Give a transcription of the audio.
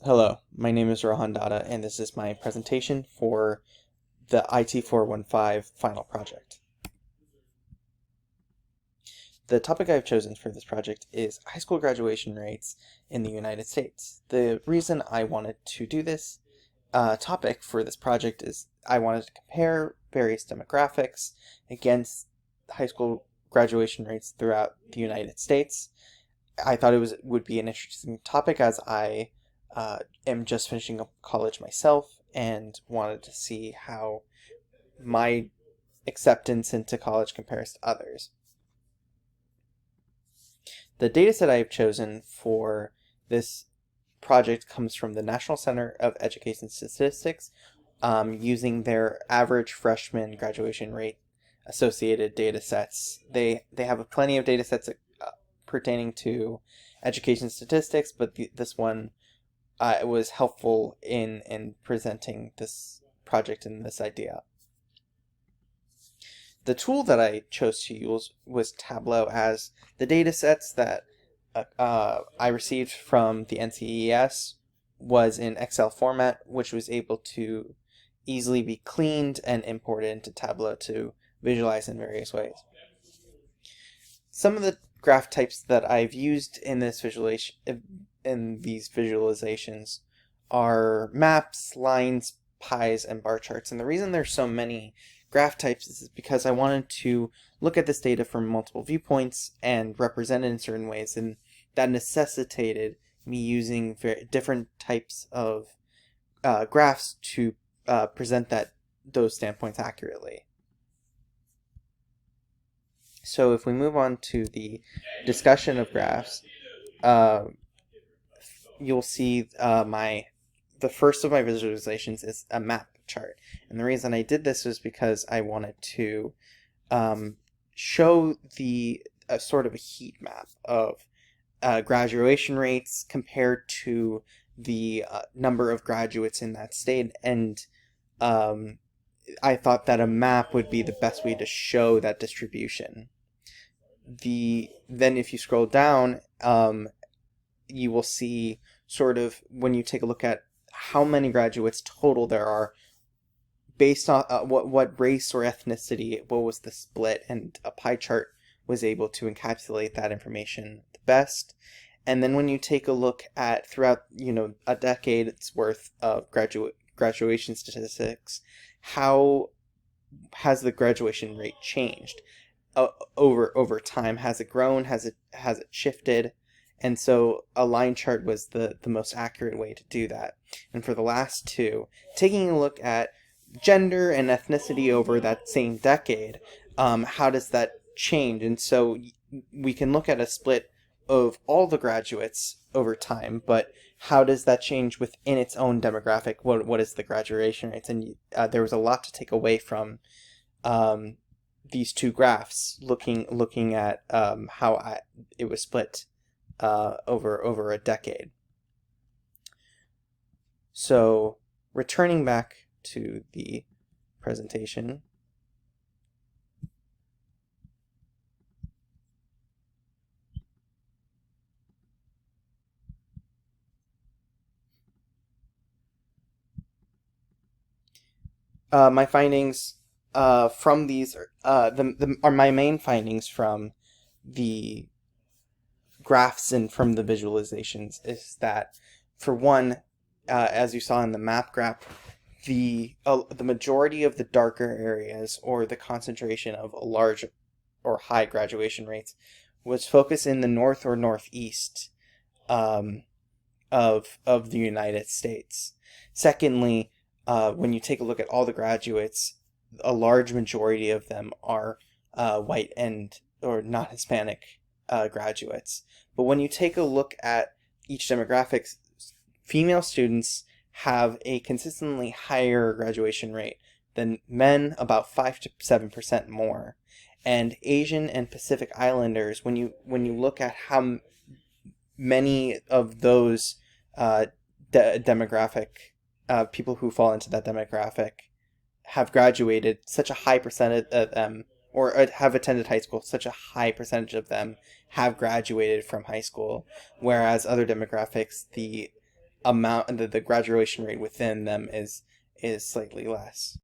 Hello, my name is Rohan Dada, and this is my presentation for the IT 415 final project. The topic I've chosen for this project is high school graduation rates in the United States. The reason I wanted to do this topic for this project is I wanted to compare various demographics against high school graduation rates throughout the United States. I thought would be an interesting topic as I am just finishing up college myself and wanted to see how my acceptance into college compares to others. The dataset I have chosen for this project comes from the National Center of Education Statistics, using their average freshman graduation rate associated data sets. They have plenty of data sets pertaining to education statistics, but this one was helpful in presenting this project and this idea. The tool that I chose to use was Tableau, as the data sets that I received from the NCES was in Excel format, which was able to easily be cleaned and imported into Tableau to visualize in various ways. Some of the graph types that I've used in this these visualizations are maps, lines, pies, and bar charts. And the reason there's so many graph types is because I wanted to look at this data from multiple viewpoints and represent it in certain ways, and that necessitated me using different types of graphs to present those standpoints accurately. So if we move on to the discussion of graphs, you'll see the first of my visualizations is a map chart. And the reason I did this was because I wanted to show sort of a heat map of graduation rates compared to the number of graduates in that state. And I thought that a map would be the best way to show that distribution. Then if you scroll down, you will see sort of, when you take a look at how many graduates total there are based on what race or ethnicity, what was the split, and a pie chart was able to encapsulate that information the best. And then when you take a look at throughout a decade's worth of graduation statistics, how has the graduation rate changed over time? Has it grown? Has it shifted? And so a line chart was the most accurate way to do that. And for the last two, taking a look at gender and ethnicity over that same decade, how does that change? And so we can look at a split of all the graduates over time, but how does that change within its own demographic? What is the graduation rates? And there was a lot to take away from these two graphs, looking at how it was split over a decade. So returning back to the presentation, my findings from these are my main findings from the graphs and from the visualizations is that, for one, as you saw in the map graph, the majority of the darker areas, or the concentration of large or high graduation rates, was focused in the north or northeast of the United States. Secondly, when you take a look at all the graduates, a large majority of them are white or not Hispanic graduates. But when you take a look at each demographic, female students have a consistently higher graduation rate than men, about 5 to 7% more. And Asian and Pacific Islanders, when you look at how many of those demographic people who fall into that demographic have graduated, such a high percentage of them, or have attended high school, such a high percentage of them have graduated from high school, whereas other demographics, the amount, the graduation rate within them is slightly less.